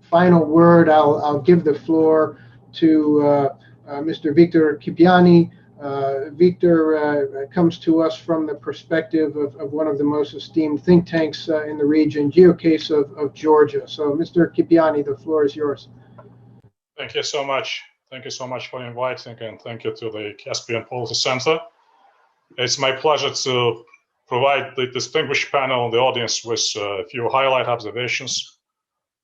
final word, I'll give the floor to Mr. Victor Kipiani. Victor comes to us from the perspective of one of the most esteemed think tanks in the region, GeoCase of Georgia. So, Mr. Kipiani, the floor is yours. Thank you so much. Thank you so much for inviting, and thank you to the Caspian Policy Center. It's my pleasure to provide the distinguished panel and the audience with a few highlight observations.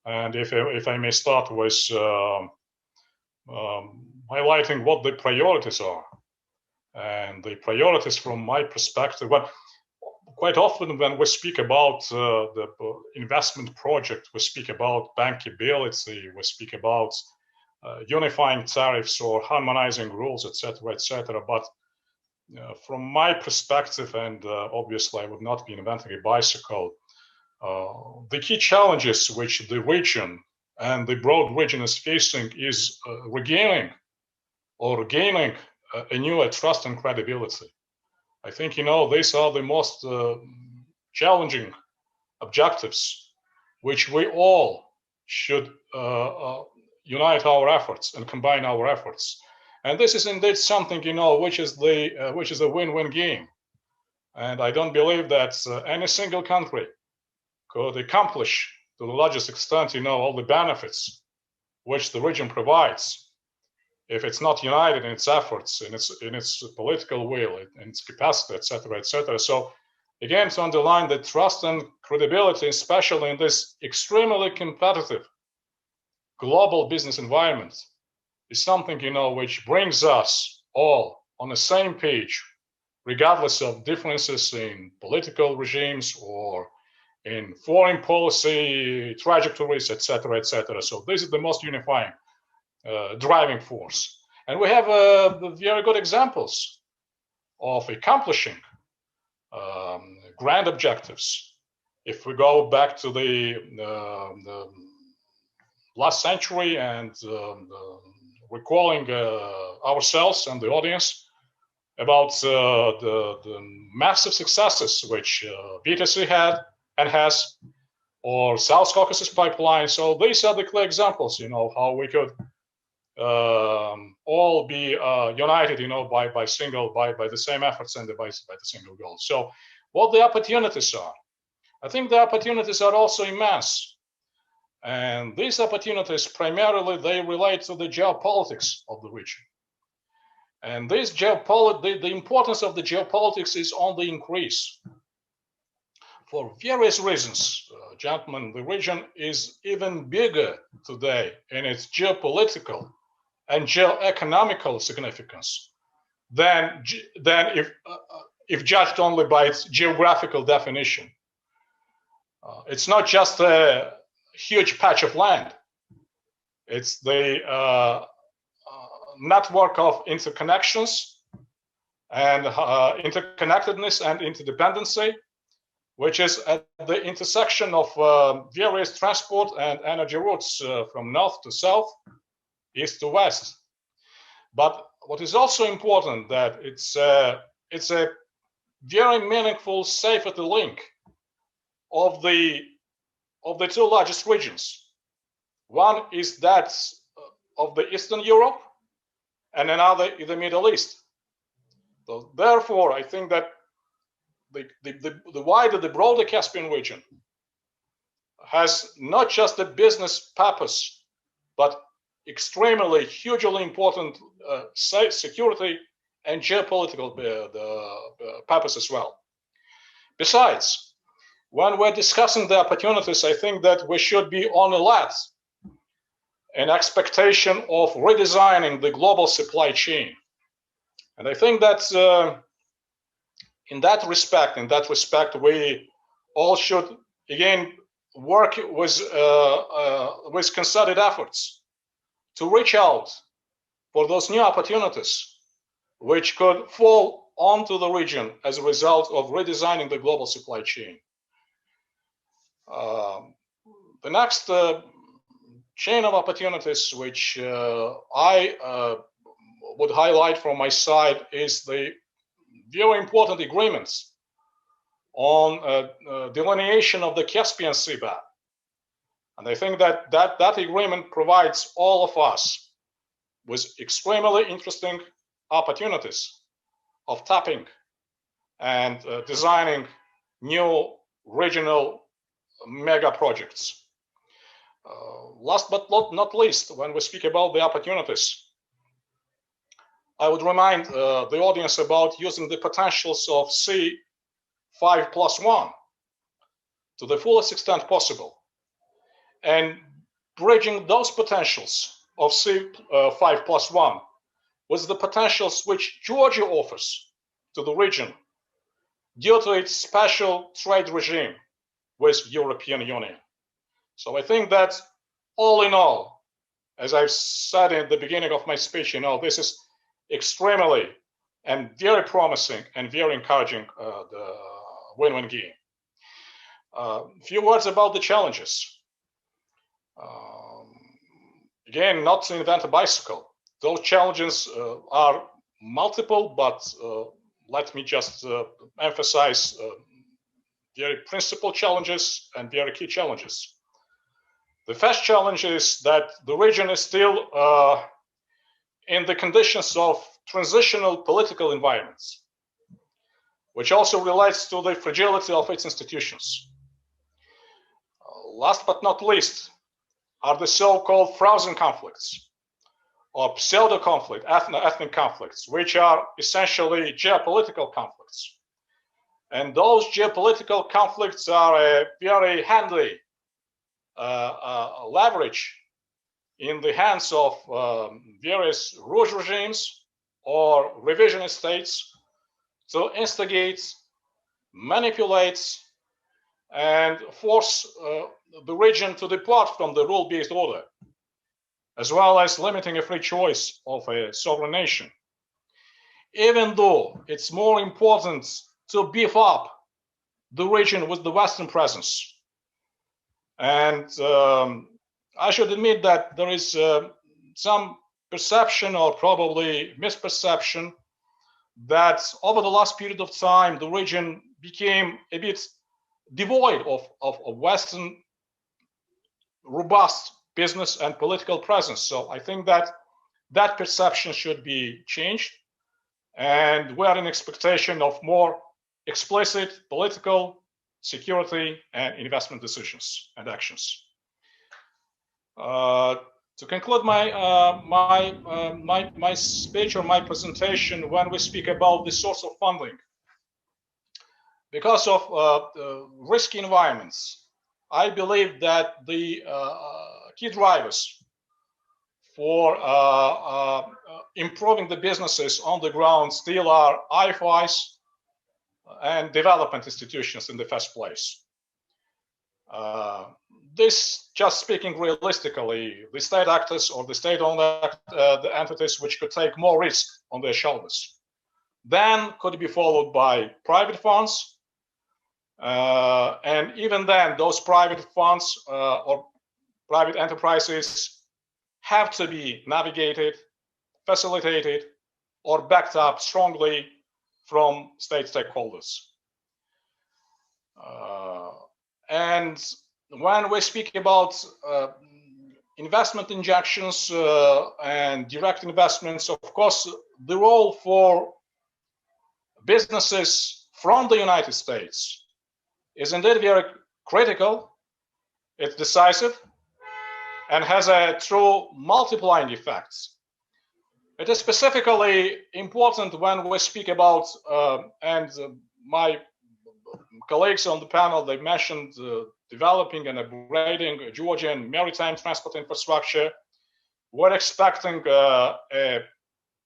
And if I may start with highlighting what the priorities are. And the priorities from my perspective, but quite often when we speak about the investment project, we speak about bankability, we speak about unifying tariffs or harmonizing rules, etc., etc. But from my perspective, and obviously I would not be inventing a bicycle, the key challenges which the region and the broad region is facing is regaining or gaining a new trust and credibility. I think, these are the most challenging objectives which we all should unite our efforts and combine our efforts. And this is indeed something, which is a win-win game. And I don't believe that any single country could accomplish to the largest extent, all the benefits which the region provides if it's not united in its efforts, in its political will, in its capacity, etc., etc. So again, to underline the trust and credibility, especially in this extremely competitive global business environment, is something, which brings us all on the same page, regardless of differences in political regimes or in foreign policy trajectories, etc., etc. So this is the most unifying driving force. And we have very good examples of accomplishing grand objectives. If we go back to the last century and recalling ourselves and the audience about the massive successes which BTC had and has, or South Caucasus pipeline. So these are the clear examples, how we could all be united, by the same efforts and by the single goal. So what the opportunities are? I think the opportunities are also immense. And these opportunities, primarily, they relate to the geopolitics of the region. And this the importance of the geopolitics is on the increase. For various reasons, gentlemen, the region is even bigger today in its geopolitical and geoeconomical significance than if judged only by its geographical definition. It's not just a huge patch of land. It's the network of interconnections and interconnectedness and interdependency, which is at the intersection of various transport and energy routes from north to south, east to west. But what is also important that it's a very meaningful safety link of the two largest regions. One is that of the Eastern Europe, and another is the Middle East. So therefore, I think that the wider, the broader Caspian region has not just a business purpose, but extremely, hugely important security and geopolitical purpose as well. Besides, when we're discussing the opportunities, I think that we should be on alert in expectation of redesigning the global supply chain. And I think that in that respect, we all should again work with concerted efforts to reach out for those new opportunities which could fall onto the region as a result of redesigning the global supply chain. The next chain of opportunities which I would highlight from my side is the very important agreements on delineation of the Caspian seabed. And I think that agreement provides all of us with extremely interesting opportunities of tapping and designing new regional mega projects. Last but not least, when we speak about the opportunities, I would remind the audience about using the potentials of C5+1 to the fullest extent possible, and bridging those potentials of C5+1 with the potentials which Georgia offers to the region due to its special trade regime with European Union. So I think that all in all, as I've said in the beginning of my speech, this is extremely and very promising and very encouraging the win-win game. A few words about the challenges. Again, not to invent a bicycle. Those challenges are multiple, but let me just emphasize very principal challenges and very key challenges. The first challenge is that the region is still in the conditions of transitional political environments, which also relates to the fragility of its institutions. Last but not least are the so-called frozen conflicts or pseudo-conflict, ethnic conflicts, which are essentially geopolitical conflicts. And those geopolitical conflicts are a very handy leverage in the hands of various rouge regimes or revisionist states to instigate, manipulate, and force the region to depart from the rule-based order, as well as limiting a free choice of a sovereign nation. Even though it's more important to beef up the region with the Western presence. And I should admit that there is some perception or probably misperception that over the last period of time, the region became a bit devoid of Western robust business and political presence. So I think that that perception should be changed. And we're in expectation of more explicit political, security, and investment decisions and actions. To conclude my speech or my presentation, when we speak about the source of funding, because of risky environments, I believe that the key drivers for improving the businesses on the ground still are IFIs and development institutions in the first place. This, just speaking realistically, the state actors or the state-owned the entities which could take more risk on their shoulders, then could be followed by private funds. And even then, those private funds or private enterprises have to be navigated, facilitated, or backed up strongly from state stakeholders. And when we speak about investment injections and direct investments, of course, the role for businesses from the United States is indeed very critical. It's decisive and has a true multiplying effect. It is specifically important when we speak about, and my colleagues on the panel, they mentioned developing and upgrading Georgian maritime transport infrastructure. We're expecting a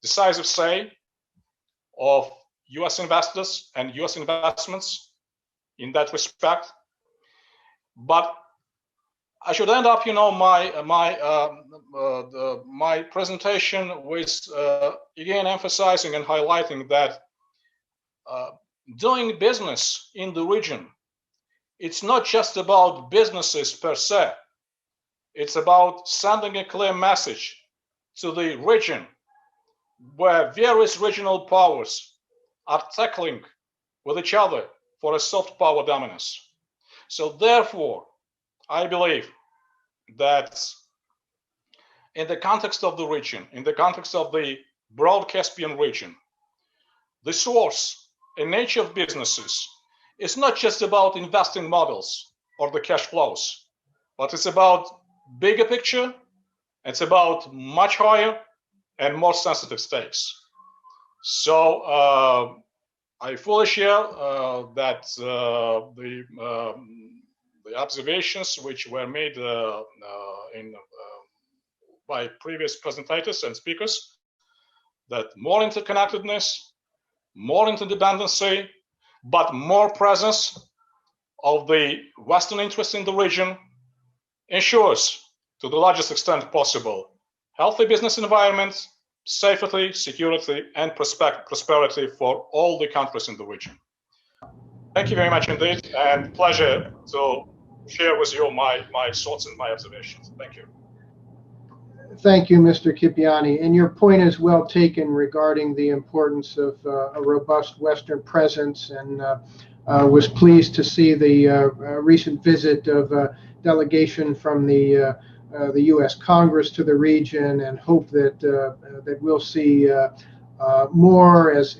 decisive say of US investors and US investments in that respect. But I should end up, my presentation with again emphasizing and highlighting that doing business in the region, it's not just about businesses per se. It's about sending a clear message to the region where various regional powers are tackling with each other for a soft power dominance. So therefore, I believe that in the context of the region, in the context of the broad Caspian region, the source and nature of businesses is not just about investing models or the cash flows, but it's about bigger picture. It's about much higher and more sensitive stakes. So I fully share that the observations which were made by previous presentators and speakers, that more interconnectedness, more interdependency, but more presence of the Western interest in the region ensures, to the largest extent possible, healthy business environment, safety, security, and prosperity for all the countries in the region. Thank you very much indeed, and pleasure to share with you my thoughts and my observations. Thank you. Thank you, Mr. Kipiani. And your point is well taken regarding the importance of a robust Western presence, and was pleased to see the recent visit of a delegation from the U.S. Congress to the region, and hope that that we'll see more as